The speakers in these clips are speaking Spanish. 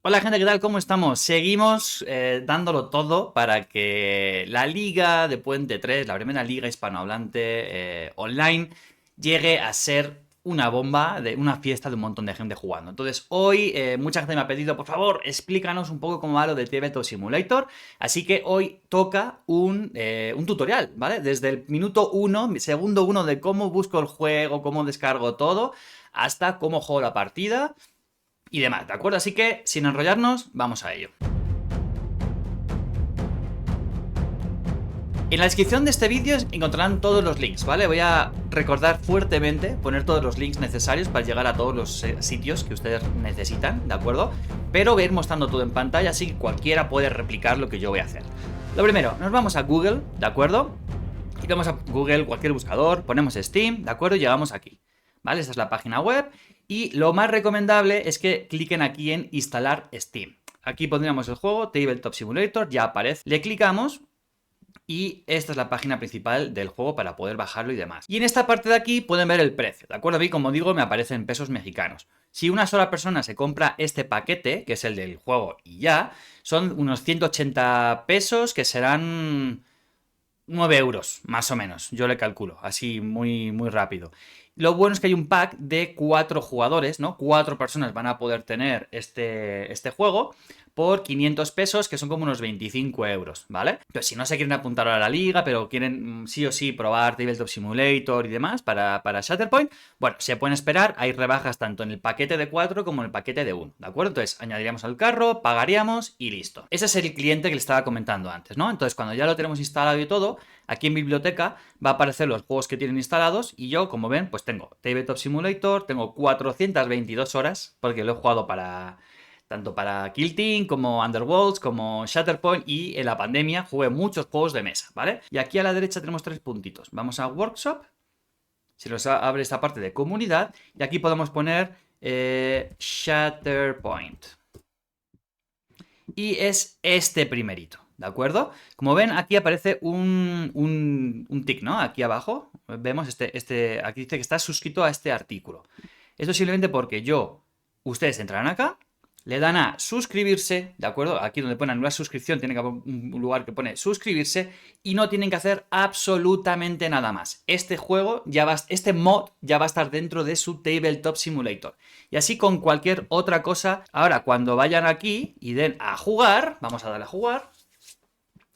Hola gente, ¿qué tal? ¿Cómo estamos? Seguimos dándolo todo para que la liga de Puente 3, la primera liga hispanohablante online, llegue a ser una bomba, de una fiesta de un montón de gente jugando. Entonces hoy mucha gente me ha pedido, por favor, explícanos un poco cómo va lo de Tabletop Simulator. Así que hoy toca un tutorial, ¿vale? Desde el minuto 1, segundo 1 de cómo busco el juego, cómo descargo todo, hasta cómo juego la partida y demás, ¿de acuerdo? Así que, sin enrollarnos, vamos a ello. En la descripción de este vídeo encontrarán todos los links, ¿vale? Voy a recordar fuertemente poner todos los links necesarios para llegar a todos los sitios que ustedes necesitan, ¿de acuerdo? Pero voy a ir mostrando todo en pantalla, así que cualquiera puede replicar lo que yo voy a hacer. Lo primero, nos vamos a Google, ¿de acuerdo? Y vamos a Google, cualquier buscador, ponemos Steam, ¿de acuerdo? Y llegamos aquí, ¿vale? Esta es la página web y lo más recomendable es que cliquen aquí en instalar Steam. Aquí pondríamos el juego, Tabletop Simulator, ya aparece. Le clicamos y esta es la página principal del juego para poder bajarlo y demás. Y en esta parte de aquí pueden ver el precio, ¿de acuerdo? A mí, como digo, me aparecen pesos mexicanos. Si una sola persona se compra este paquete, que es el del juego y ya, son unos 180 pesos que serán 9 euros, más o menos, yo le calculo, así muy rápido. Lo bueno es que hay un pack de 4 jugadores, ¿no? 4 personas van a poder tener este juego por 500 pesos, que son como unos 25 euros, ¿vale? Entonces, si no se quieren apuntar a la liga, pero quieren sí o sí probar Tabletop Simulator y demás para Shatterpoint, bueno, se pueden esperar, hay rebajas tanto en el paquete de 4 como en el paquete de 1, ¿de acuerdo? Entonces, añadiríamos al carro, pagaríamos y listo. Ese es el cliente que le estaba comentando antes, ¿no? Entonces, cuando ya lo tenemos instalado y todo, aquí en biblioteca va a aparecer los juegos que tienen instalados y yo, como ven, pues tengo Tabletop Simulator, tengo 422 horas, porque lo he jugado tanto para Kill Team como Underworlds, como Shatterpoint, y en la pandemia jugué muchos juegos de mesa, ¿vale? Y aquí a la derecha tenemos 3 puntitos. Vamos a Workshop, se nos abre esta parte de comunidad y aquí podemos poner Shatterpoint. Y es este primerito, ¿de acuerdo? Como ven, aquí aparece un tick, ¿no? Aquí abajo vemos aquí dice que está suscrito a este artículo. Esto simplemente porque ustedes entrarán acá, le dan a suscribirse, ¿de acuerdo? Aquí donde pone anular suscripción tiene que haber un lugar que pone suscribirse y no tienen que hacer absolutamente nada más. Este mod ya va a estar dentro de su Tabletop Simulator. Y así con cualquier otra cosa. Ahora, cuando vayan aquí y den a jugar, vamos a darle a jugar.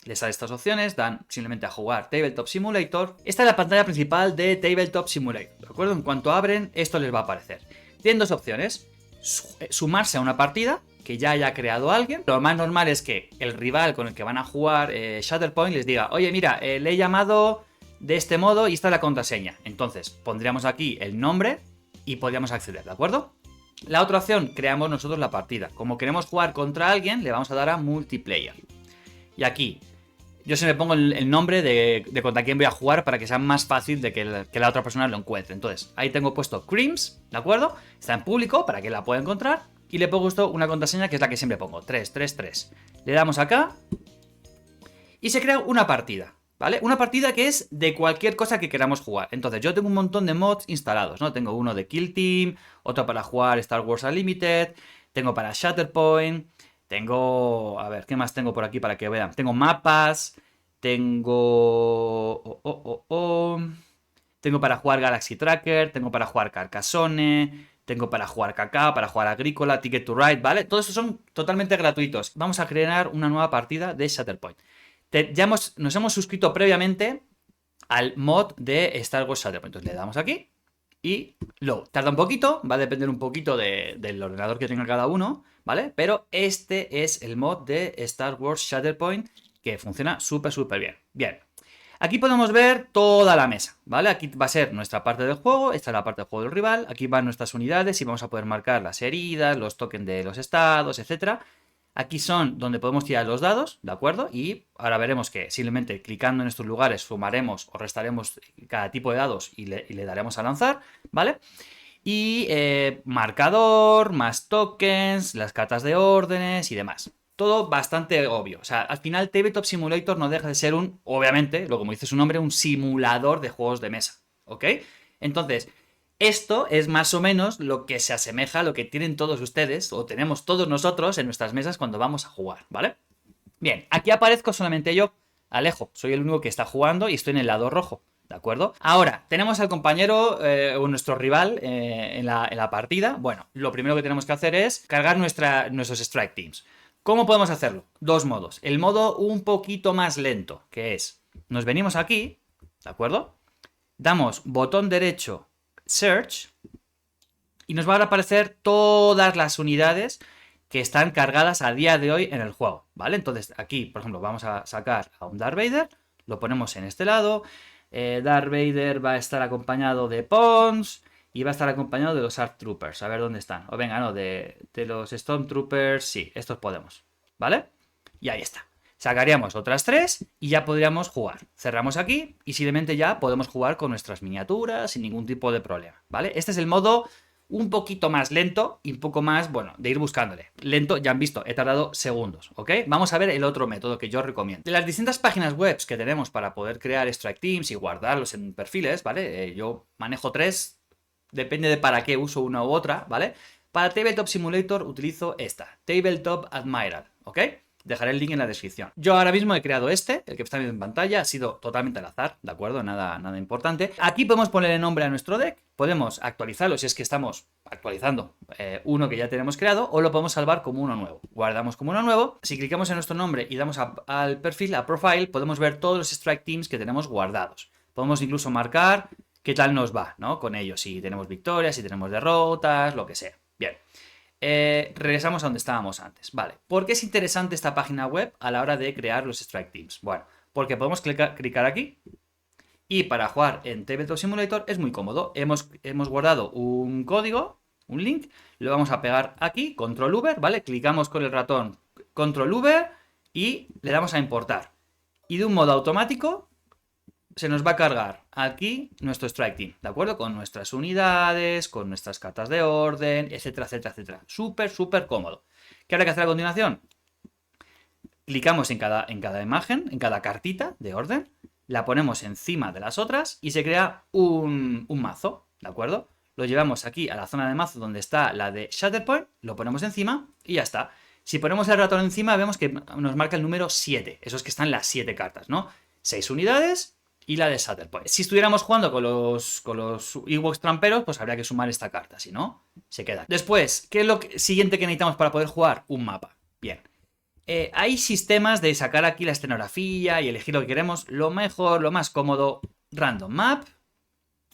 Les sale estas opciones, dan simplemente a jugar Tabletop Simulator. Esta es la pantalla principal de Tabletop Simulator, ¿de acuerdo? En cuanto abren, esto les va a aparecer. Tienen dos opciones: sumarse a una partida que ya haya creado alguien. Lo más normal es que el rival con el que van a jugar Shatterpoint les diga: oye, mira, le he llamado de este modo y esta es la contraseña. Entonces pondríamos aquí el nombre y podríamos acceder, ¿de acuerdo? La otra opción, creamos nosotros la partida. Como queremos jugar contra alguien, le vamos a dar a multiplayer. Y aquí yo se me pongo el nombre de contra quién voy a jugar para que sea más fácil de que la otra persona lo encuentre. Entonces, ahí tengo puesto Creams, ¿de acuerdo? Está en público para que la pueda encontrar. Y le pongo esto una contraseña que es la que siempre pongo, 333. Le damos acá y se crea una partida, ¿vale? Una partida que es de cualquier cosa que queramos jugar. Entonces, yo tengo un montón de mods instalados, ¿no? Tengo uno de Kill Team, otro para jugar Star Wars Unlimited, tengo para Shatterpoint, tengo... A ver, ¿qué más tengo por aquí para que vean? Tengo mapas, tengo... Tengo para jugar Galaxy Tracker, tengo para jugar Carcassonne, tengo para jugar Kaká, para jugar Agrícola, Ticket to Ride, ¿vale? Todos estos son totalmente gratuitos. Vamos a crear una nueva partida de Shatterpoint. Nos hemos suscrito previamente al mod de Star Wars Shatterpoint. Entonces le damos aquí y lo tarda un poquito, va a depender un poquito del ordenador que tenga cada uno, ¿vale? Pero este es el mod de Star Wars Shatterpoint que funciona súper bien. Bien. Aquí podemos ver toda la mesa, ¿vale? Aquí va a ser nuestra parte del juego, esta es la parte del juego del rival, aquí van nuestras unidades y vamos a poder marcar las heridas, los tokens de los estados, etcétera. Aquí son donde podemos tirar los dados, ¿de acuerdo? Y ahora veremos que simplemente clicando en estos lugares sumaremos o restaremos cada tipo de dados y le daremos a lanzar, ¿vale? Y marcador, más tokens, las cartas de órdenes y demás. Todo bastante obvio. O sea, al final Tabletop Simulator no deja de ser obviamente, lo como dice su nombre, un simulador de juegos de mesa, ¿ok? Entonces, Esto es más o menos lo que se asemeja a lo que tienen todos ustedes o tenemos todos nosotros en nuestras mesas cuando vamos a jugar, ¿vale? Bien, aquí aparezco solamente yo, Alejo, soy el único que está jugando y estoy en el lado rojo, ¿de acuerdo? Ahora, tenemos al compañero o nuestro rival en la partida. Bueno, lo primero que tenemos que hacer es cargar nuestros Strike Teams. ¿Cómo podemos hacerlo? Dos modos. El modo un poquito más lento, que es, nos venimos aquí, ¿de acuerdo? Damos botón derecho, Search, y nos van a aparecer todas las unidades que están cargadas a día de hoy en el juego, ¿vale? Entonces aquí, por ejemplo, vamos a sacar a un Darth Vader, lo ponemos en este lado. Darth Vader va a estar acompañado de Pawns y va a estar acompañado de los Art Troopers. A ver dónde están. O venga, no, de los Stormtroopers, sí, estos podemos, ¿vale? Y ahí está. Sacaríamos otras 3 y ya podríamos jugar. Cerramos aquí y simplemente ya podemos jugar con nuestras miniaturas sin ningún tipo de problema, ¿vale? Este es el modo un poquito más lento y un poco más, bueno, de ir buscándole. Lento, ya han visto, he tardado segundos, ¿ok? Vamos a ver el otro método que yo recomiendo. De las distintas páginas web que tenemos para poder crear Strike Teams y guardarlos en perfiles, ¿vale? Yo manejo 3, depende de para qué uso una u otra, ¿vale? Para Tabletop Simulator utilizo esta, Tabletop Admiral, ¿ok? Dejaré el link en la descripción. Yo ahora mismo he creado el que está viendo en pantalla, ha sido totalmente al azar, ¿de acuerdo? Nada importante. Aquí podemos ponerle nombre a nuestro deck, podemos actualizarlo si es que estamos actualizando uno que ya tenemos creado, o lo podemos salvar como uno nuevo. Guardamos como uno nuevo, si clicamos en nuestro nombre y damos al perfil, a Profile, podemos ver todos los Strike Teams que tenemos guardados. Podemos incluso marcar qué tal nos va, ¿no? Con ellos, si tenemos victorias, si tenemos derrotas, lo que sea. Bien. Regresamos a donde estábamos antes. Vale, ¿por qué es interesante esta página web a la hora de crear los Strike Teams? Bueno, porque podemos clicar aquí y para jugar en Tabletop Simulator es muy cómodo. Hemos guardado un código, un link, lo vamos a pegar aquí, Control V, ¿vale? Clicamos con el ratón Control V y le damos a importar. Y de un modo automático se nos va a cargar aquí nuestro Strike Team, ¿de acuerdo? Con nuestras unidades, con nuestras cartas de orden, etcétera, etcétera, etcétera. Súper cómodo. ¿Qué habrá que hacer a continuación? Clicamos en cada imagen, en cada cartita de orden, la ponemos encima de las otras y se crea un mazo, ¿de acuerdo? Lo llevamos aquí a la zona de mazo donde está la de Shatterpoint, lo ponemos encima y ya está. Si ponemos el ratón encima vemos que nos marca el número 7, esos que están las 7 cartas, ¿no? 6 unidades y la de Shatterpoint. Si estuviéramos jugando con los Ewoks tramperos, pues habría que sumar esta carta, si no, se queda. Después, ¿qué es lo siguiente que necesitamos para poder jugar? Un mapa. Bien. Hay sistemas de sacar aquí la escenografía y elegir lo que queremos. Lo mejor, lo más cómodo, Random Map.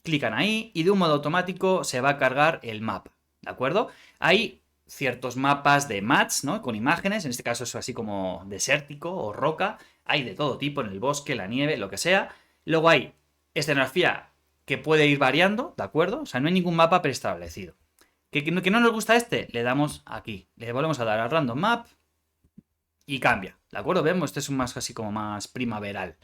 Clican ahí y de un modo automático se va a cargar el mapa, ¿de acuerdo? Hay ciertos mapas de mats, ¿no? Con imágenes, en este caso es así como desértico o roca. Hay de todo tipo, en el bosque, la nieve, lo que sea. Luego hay escenografía que puede ir variando, ¿de acuerdo? O sea, no hay ningún mapa preestablecido. ¿Que no nos gusta este? Le damos aquí. Le volvemos a dar a Random Map y cambia, ¿de acuerdo? Vemos, este es un más así como más primaveral.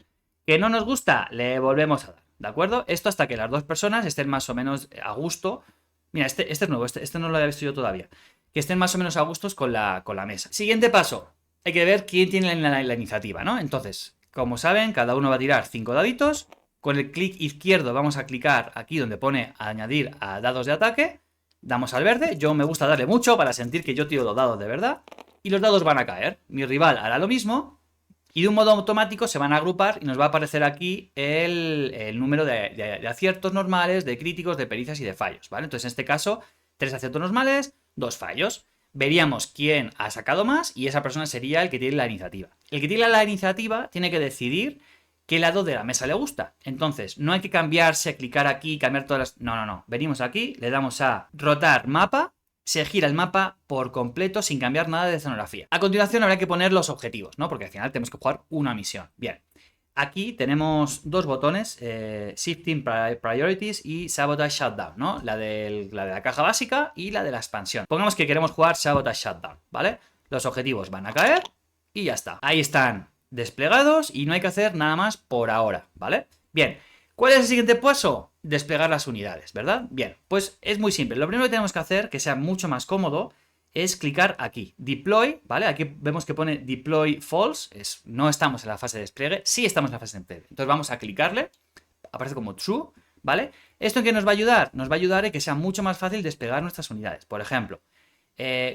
¿Que no nos gusta? Le volvemos a dar, ¿de acuerdo? Esto hasta que las dos personas estén más o menos a gusto. Mira, este es nuevo, este no lo había visto yo todavía. Que estén más o menos a gustos con la mesa. Siguiente paso. Hay que ver quién tiene la iniciativa, ¿no? Entonces, como saben, cada uno va a tirar 5 daditos. Con el clic izquierdo vamos a clicar aquí donde pone añadir a dados de ataque. Damos al verde. Yo me gusta darle mucho para sentir que yo tiro los dados de verdad. Y los dados van a caer. Mi rival hará lo mismo. Y de un modo automático se van a agrupar y nos va a aparecer aquí el número de aciertos normales, de críticos, de pericias y de fallos, ¿vale? Entonces, en este caso, 3 aciertos normales, 2 fallos. Veríamos quién ha sacado más y esa persona sería el que tiene la iniciativa. El que tiene la iniciativa tiene que decidir qué lado de la mesa le gusta. Entonces, no hay que cambiarse, clicar aquí, cambiar todas las... No. Venimos aquí, le damos a rotar mapa, se gira el mapa por completo sin cambiar nada de escenografía. A continuación habrá que poner los objetivos, ¿no? Porque al final tenemos que jugar una misión. Bien. Aquí tenemos dos botones, Shifting Priorities y Sabotage Shutdown, ¿no? La de la caja básica y la de la expansión. Pongamos que queremos jugar Sabotage Shutdown, ¿vale? Los objetivos van a caer y ya está. Ahí están desplegados y no hay que hacer nada más por ahora, ¿vale? Bien, ¿cuál es el siguiente paso? Desplegar las unidades, ¿verdad? Bien, pues es muy simple. Lo primero que tenemos que hacer, que sea mucho más cómodo, es clicar aquí, Deploy, ¿vale? Aquí vemos que pone Deploy False, no estamos en la fase de despliegue, sí estamos en la fase de despliegue. Entonces vamos a clicarle, aparece como True, ¿vale? ¿Esto en qué nos va a ayudar? Nos va a ayudar en que sea mucho más fácil desplegar nuestras unidades. Por ejemplo,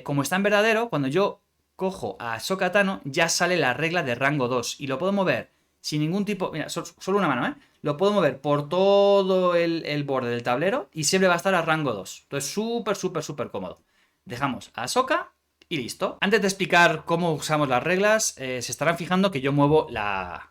como está en verdadero, cuando yo cojo a Ahsoka Tano, ya sale la regla de rango 2 y lo puedo mover sin ningún tipo... Mira, solo una mano, ¿eh? Lo puedo mover por todo el borde del tablero y siempre va a estar a rango 2. Entonces, súper cómodo. Dejamos a Ahsoka y listo. Antes de explicar cómo usamos las reglas, se estarán fijando que yo muevo la...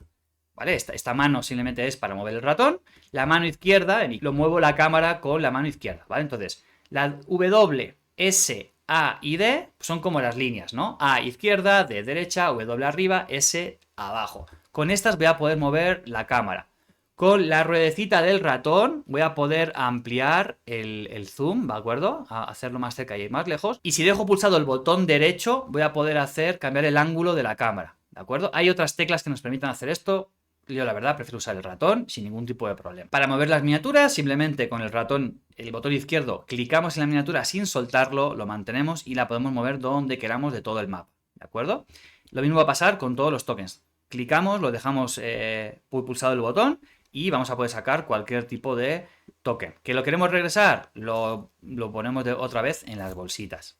¿Vale? Esta mano simplemente es para mover el ratón. La mano izquierda, lo muevo la cámara con la mano izquierda, ¿vale? Entonces, la W, S, A y D son como las líneas, ¿no? A izquierda, D derecha, W arriba, S abajo. Con estas voy a poder mover la cámara. Con la ruedecita del ratón voy a poder ampliar el zoom, ¿de acuerdo? A hacerlo más cerca y más lejos. Y si dejo pulsado el botón derecho, voy a poder cambiar el ángulo de la cámara, ¿de acuerdo? Hay otras teclas que nos permiten hacer esto. Yo la verdad prefiero usar el ratón sin ningún tipo de problema. Para mover las miniaturas, simplemente con el ratón, el botón izquierdo, clicamos en la miniatura sin soltarlo, lo mantenemos y la podemos mover donde queramos de todo el mapa, ¿de acuerdo? Lo mismo va a pasar con todos los tokens. Clicamos, lo dejamos pulsado el botón y vamos a poder sacar cualquier tipo de token. ¿Que lo queremos regresar? Lo ponemos otra vez en las bolsitas.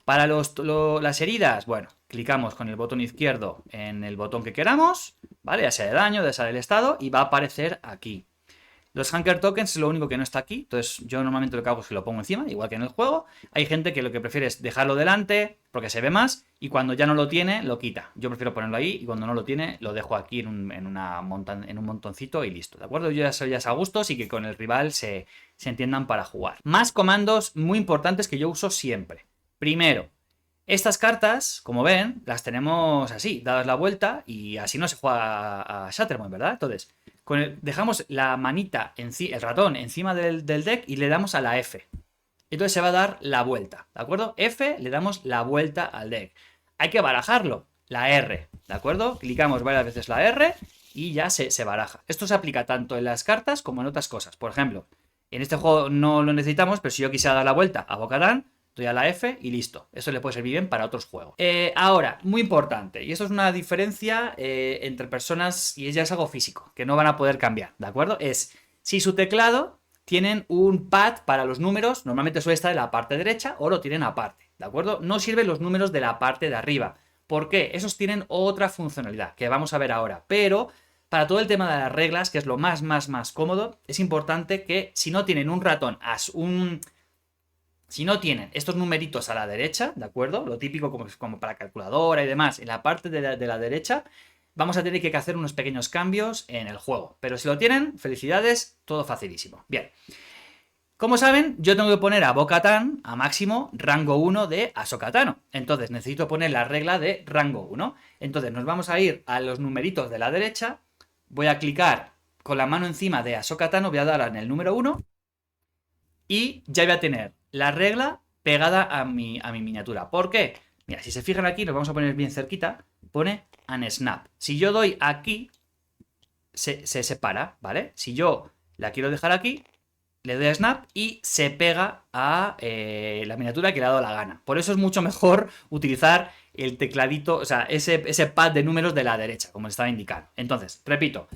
Para las heridas, bueno, clicamos con el botón izquierdo en el botón que queramos, ¿vale? Ya sea de daño, ya sea del estado, y va a aparecer aquí. Los Hunker Tokens es lo único que no está aquí, entonces yo normalmente lo que hago es que lo pongo encima, igual que en el juego. Hay gente que lo que prefiere es dejarlo delante, porque se ve más, y cuando ya no lo tiene, lo quita. Yo prefiero ponerlo ahí, y cuando no lo tiene, lo dejo aquí en un montoncito y listo, ¿de acuerdo? Yo ya es a gusto, y que con el rival se entiendan para jugar. Más comandos muy importantes que yo uso siempre. Primero, estas cartas, como ven, las tenemos así, dadas la vuelta, y así no se juega a Shatterpoint, ¿verdad? Entonces, dejamos la manita, el ratón, encima del deck y le damos a la F. Entonces se va a dar la vuelta, ¿de acuerdo? F, le damos la vuelta al deck. Hay que barajarlo, la R, ¿de acuerdo? Clicamos varias veces la R y ya se baraja. Esto se aplica tanto en las cartas como en otras cosas. Por ejemplo, en este juego no lo necesitamos, pero si yo quisiera dar la vuelta a Bo-Katan, doy a la F y listo. Eso le puede servir bien para otros juegos. Ahora, muy importante, y esto es una diferencia entre personas, y ya es algo físico, que no van a poder cambiar, ¿de acuerdo? Es, si su teclado tienen un pad para los números, normalmente suele estar en la parte derecha o lo tienen aparte, ¿de acuerdo? No sirven los números de la parte de arriba. ¿Por qué? Esos tienen otra funcionalidad, que vamos a ver ahora, pero... Para todo el tema de las reglas, que es lo más cómodo, es importante que si no tienen un ratón, si no tienen estos numeritos a la derecha, ¿de acuerdo? Lo típico como para calculadora y demás, en la parte de la derecha, vamos a tener que hacer unos pequeños cambios en el juego. Pero si lo tienen, felicidades, todo facilísimo. Bien. Como saben, yo tengo que poner a Bo-Katan a máximo rango 1 de Ahsoka Tano. Entonces necesito poner la regla de rango 1. Entonces nos vamos a ir a los numeritos de la derecha. Voy a clicar con la mano encima de Ahsoka Tano, voy a dar en el número 1 y ya voy a tener la regla pegada a mi miniatura. ¿Por qué? Mira, si se fijan aquí, nos vamos a poner bien cerquita, pone unsnap. Si yo doy aquí, se separa, ¿vale? Si yo la quiero dejar aquí, le doy a snap y se pega a la miniatura que le ha dado la gana. Por eso es mucho mejor utilizar el tecladito, o sea, ese pad de números de la derecha, como les estaba indicando. Entonces, repito,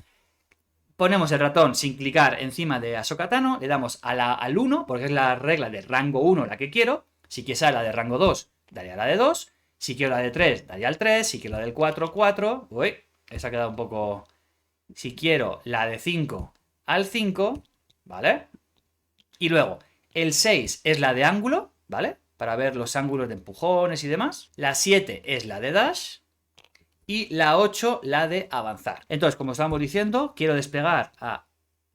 ponemos el ratón sin clicar encima de Ahsoka Tano, le damos al 1, porque es la regla de rango 1 la que quiero. Si quiero la de rango 2, daría a la de 2. Si quiero la de 3, daría al 3. Si quiero la del 4, 4. Uy, esa ha quedado un poco... Si quiero la de 5, al 5, ¿vale? Y luego, el 6 es la de ángulo, ¿vale? Para ver los ángulos de empujones y demás. La 7 es la de dash. Y la 8 la de avanzar. Entonces, como estábamos diciendo, quiero desplegar a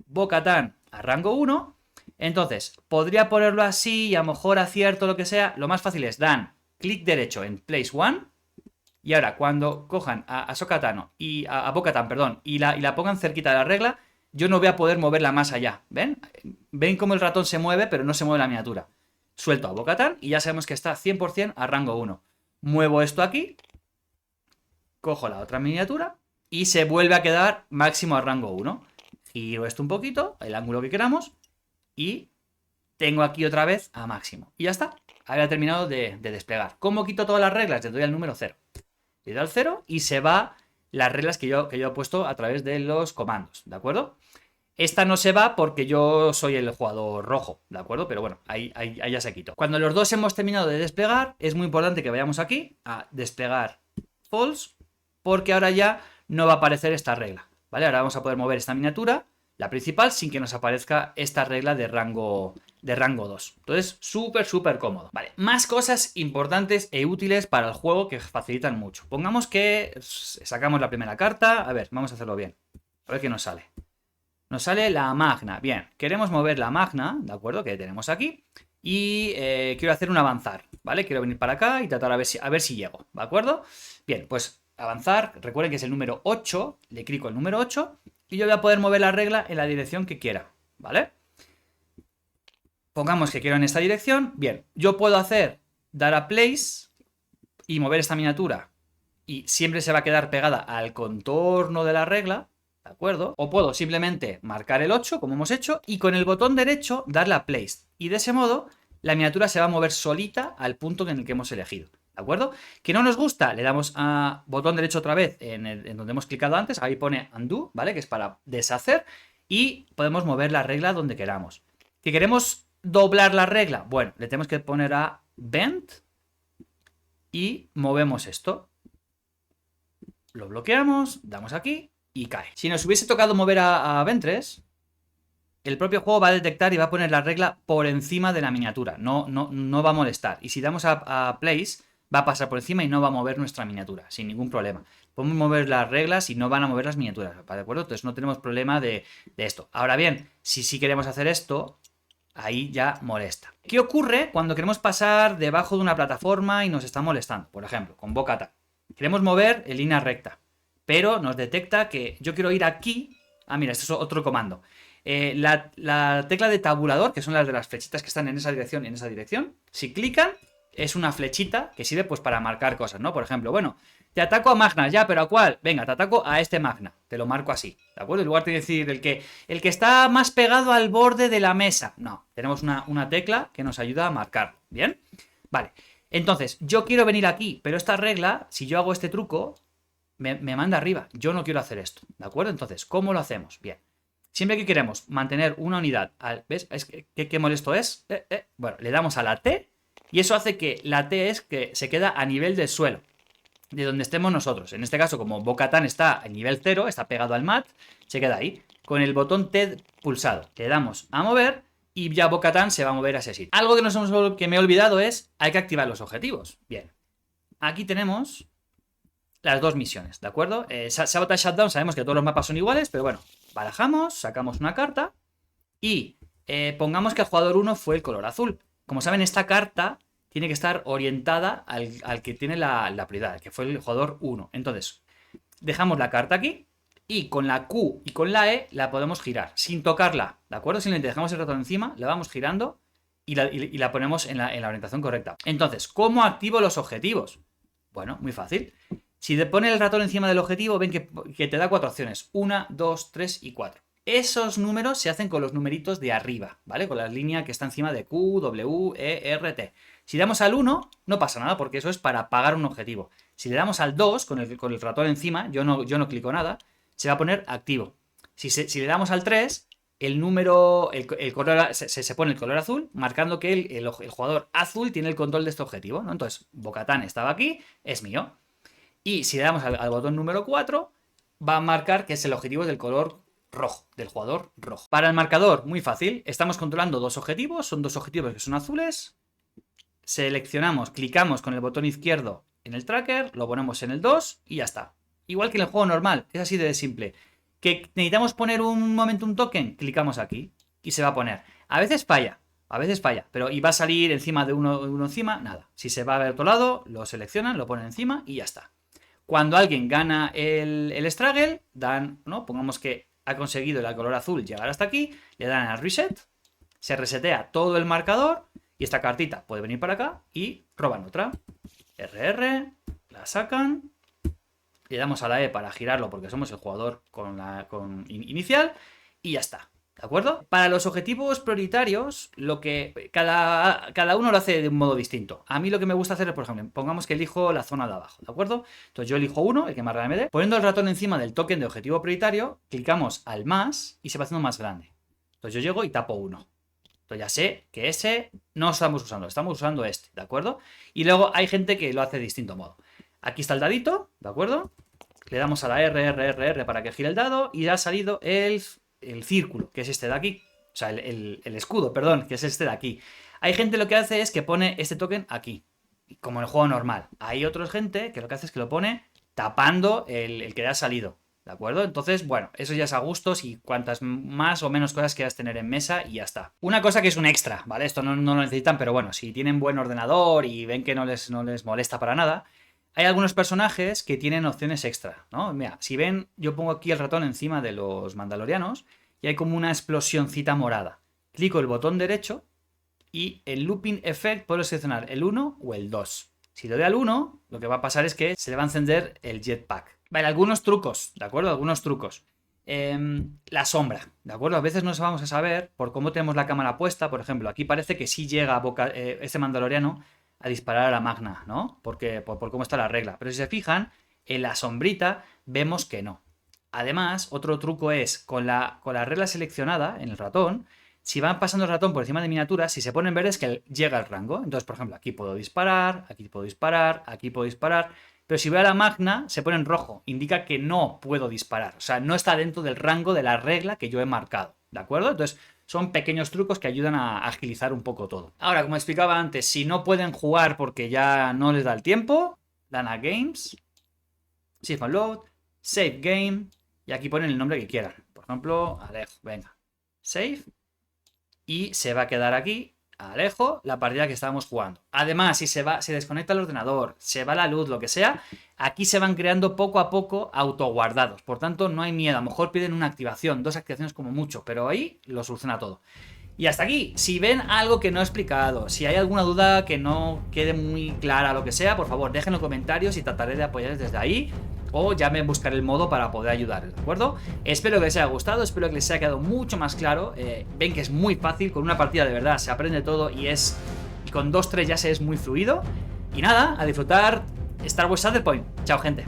Bo-Katan a rango 1. Entonces, podría ponerlo así y a lo mejor acierto lo que sea. Lo más fácil es dan clic derecho en place 1. Y ahora, cuando cojan a Ahsoka Tano y a Bo-Katan, perdón, y la pongan cerquita de la regla, yo no voy a poder moverla más allá. ¿Ven? ¿Ven cómo el ratón se mueve, pero no se mueve la miniatura? Suelto a Bo-Katan y ya sabemos que está 100% a rango 1. Muevo esto aquí, cojo la otra miniatura y se vuelve a quedar máximo a rango 1. Giro esto un poquito, el ángulo que queramos, y tengo aquí otra vez a máximo. Y ya está, había terminado de desplegar. ¿Cómo quito todas las reglas? Le doy al número 0. Le doy al 0 y se va las reglas que yo he puesto a través de los comandos, ¿de acuerdo? Esta no se va porque yo soy el jugador rojo, ¿de acuerdo? Pero bueno, ahí ya se quitó. Cuando los dos hemos terminado de desplegar, es muy importante que vayamos aquí a desplegar false, porque ahora ya no va a aparecer esta regla, ¿vale? Ahora vamos a poder mover esta miniatura, la principal, sin que nos aparezca esta regla de rango 2. Entonces, súper cómodo. Vale, más cosas importantes e útiles para el juego que facilitan mucho. Pongamos que sacamos la primera carta. A ver, vamos a hacerlo bien. A ver qué nos sale. Nos sale la magna. Bien, queremos mover la magna, ¿de acuerdo? Que tenemos aquí. Y quiero hacer un avanzar, ¿vale? Quiero venir para acá y tratar a ver si llego, ¿de acuerdo? Bien, pues avanzar, recuerden que es el número 8. Le clico el número 8 y yo voy a poder mover la regla en la dirección que quiera, ¿vale? Pongamos que quiero en esta dirección. Bien, yo puedo dar a place y mover esta miniatura y siempre se va a quedar pegada al contorno de la regla, ¿de acuerdo? O puedo simplemente marcar el 8, como hemos hecho, y con el botón derecho darle a place. Y de ese modo, la miniatura se va a mover solita al punto en el que hemos elegido, ¿de acuerdo? Que no nos gusta, le damos a botón derecho otra vez en donde hemos clicado antes, ahí pone undo, ¿vale? Que es para deshacer, y podemos mover la regla donde queramos. ¿Que queremos doblar la regla? Bueno, le tenemos que poner a bend y movemos esto. Lo bloqueamos, damos aquí y cae. Si nos hubiese tocado mover a Ventres, el propio juego va a detectar y va a poner la regla por encima de la miniatura. No va a molestar. Y si damos a place, va a pasar por encima y no va a mover nuestra miniatura, sin ningún problema. Podemos mover las reglas y no van a mover las miniaturas, ¿de acuerdo? Entonces no tenemos problema de esto. Ahora bien, si sí queremos hacer esto, ahí ya molesta. ¿Qué ocurre cuando queremos pasar debajo de una plataforma y nos está molestando? Por ejemplo, con Bo-Katan. Queremos mover en línea recta, pero nos detecta que yo quiero ir aquí. Ah, mira, esto es otro comando. La tecla de tabulador, que son las de las flechitas que están en esa dirección y en esa dirección, si clican, es una flechita que sirve pues para marcar cosas, ¿no? Por ejemplo, bueno, te ataco a Magna, ya, pero ¿a cuál? Venga, te ataco a este Magna, te lo marco así, ¿de acuerdo? En lugar de decir el que está más pegado al borde de la mesa. No, tenemos una tecla que nos ayuda a marcar, ¿bien? Vale, entonces, yo quiero venir aquí, pero esta regla, si yo hago este truco, me manda arriba. Yo no quiero hacer esto, ¿de acuerdo? Entonces, ¿cómo lo hacemos? Bien. Siempre que queremos mantener una unidad, ¿ves? ¿Qué molesto es? Bueno, le damos a la T y eso hace que la T es que se queda a nivel del suelo, de donde estemos nosotros. En este caso, como Bo-Katan está a nivel 0, está pegado al mat, se queda ahí. Con el botón T pulsado, le damos a mover y ya Bo-Katan se va a mover a ese sitio. Algo que me he olvidado es, hay que activar los objetivos. Bien, aquí tenemos las dos misiones, ¿de acuerdo? Sabotage Shutdown, sabemos que todos los mapas son iguales, pero bueno, barajamos, sacamos una carta y pongamos que el jugador 1 fue el color azul. Como saben, esta carta tiene que estar orientada al que tiene la prioridad, que fue el jugador 1. Entonces, dejamos la carta aquí y con la Q y con la E la podemos girar, sin tocarla, ¿de acuerdo? Simplemente dejamos el ratón encima, la vamos girando y la ponemos en la orientación correcta. Entonces, ¿cómo activo los objetivos? Bueno, muy fácil. Si te pone el ratón encima del objetivo, ven que te da 4 opciones. 1, 2, 3 y 4. Esos números se hacen con los numeritos de arriba, ¿vale? Con la línea que está encima de Q, W, E, R, T. Si damos al 1, no pasa nada, porque eso es para apagar un objetivo. Si le damos al 2, con el ratón encima, yo no clico nada, se va a poner activo. Si le damos al 3, el número, el color, se pone el color azul, marcando que el jugador azul tiene el control de este objetivo, ¿no? Entonces, Bo-Katan estaba aquí, es mío. Y si le damos al botón número 4, va a marcar que es el objetivo del color rojo, del jugador rojo. Para el marcador, muy fácil. Estamos controlando dos objetivos, son dos objetivos que son azules. Seleccionamos, clicamos con el botón izquierdo en el tracker, lo ponemos en el 2 y ya está. Igual que en el juego normal, es así de simple. ¿Que necesitamos poner un momentum token? Clicamos aquí y se va a poner. A veces falla, pero y va a salir encima de uno encima, nada. Si se va al otro lado, lo seleccionan, lo ponen encima y ya está. Cuando alguien gana el struggle, ¿no? Pongamos que ha conseguido el color azul llegar hasta aquí, le dan al reset, se resetea todo el marcador y esta cartita puede venir para acá y roban otra. RR, la sacan, le damos a la E para girarlo porque somos el jugador con inicial y ya está. ¿De acuerdo? Para los objetivos prioritarios, lo que cada uno lo hace de un modo distinto. A mí lo que me gusta hacer es, por ejemplo, pongamos que elijo la zona de abajo, ¿de acuerdo? Entonces yo elijo uno, el que más grande me dé. Poniendo el ratón encima del token de objetivo prioritario, clicamos al más y se va haciendo más grande. Entonces yo llego y tapo uno. Entonces ya sé que ese no estamos usando este, ¿de acuerdo? Y luego hay gente que lo hace de distinto modo. Aquí está el dadito, ¿de acuerdo? Le damos a la R para que gire el dado y ya ha salido el círculo, que es este de aquí. O sea, el escudo, perdón, que es este de aquí. Hay gente lo que hace es que pone este token aquí, como en el juego normal. Hay otra gente que lo que hace es que lo pone tapando el que ya ha salido, ¿de acuerdo? Entonces, bueno, eso ya es a gustos y cuantas más o menos cosas quieras tener en mesa y ya está. Una cosa que es un extra, ¿vale? Esto no lo necesitan, pero bueno, si tienen buen ordenador y ven que no les molesta para nada, hay algunos personajes que tienen opciones extra, ¿no? Mira, si ven, yo pongo aquí el ratón encima de los mandalorianos y hay como una explosioncita morada. Clico el botón derecho y el Looping Effect puedo seleccionar el 1 o el 2. Si le doy al 1, lo que va a pasar es que se le va a encender el jetpack. Vale, algunos trucos, ¿de acuerdo? Algunos trucos. La sombra, ¿de acuerdo? A veces no vamos a saber por cómo tenemos la cámara puesta. Por ejemplo, aquí parece que sí llega este mandaloriano a disparar a la magna, ¿no? Porque por cómo está la regla. Pero si se fijan, en la sombrita vemos que no. Además, otro truco es, con la regla seleccionada en el ratón, si van pasando el ratón por encima de miniaturas, si se ponen verdes, que llega el rango. Entonces, por ejemplo, aquí puedo disparar, aquí puedo disparar, aquí puedo disparar. Pero si veo a la magna, se pone en rojo. Indica que no puedo disparar. O sea, no está dentro del rango de la regla que yo he marcado. ¿De acuerdo? Entonces, son pequeños trucos que ayudan a agilizar un poco todo. Ahora, como explicaba antes, si no pueden jugar porque ya no les da el tiempo, dan a Games, Save and Load, Save Game, y aquí ponen el nombre que quieran. Por ejemplo, Alejo, venga, Save, y se va a quedar aquí, Alejo, la partida que estábamos jugando. Además, si se desconecta el ordenador, se va la luz, lo que sea, aquí se van creando poco a poco autoguardados. Por tanto, no hay miedo. A lo mejor piden una activación, 2 activaciones como mucho, pero ahí lo soluciona todo. Y hasta aquí. Si ven algo que no he explicado, si hay alguna duda que no quede muy clara, lo que sea, por favor, dejen los comentarios y trataré de apoyarles desde ahí. O ya me buscaré el modo para poder ayudar, ¿de acuerdo? Espero que les haya gustado, espero que les haya quedado mucho más claro. Ven que es muy fácil, con una partida de verdad se aprende todo y con 2-3 ya se es muy fluido. Y nada, a disfrutar Star Wars Shatterpoint. Chao, gente.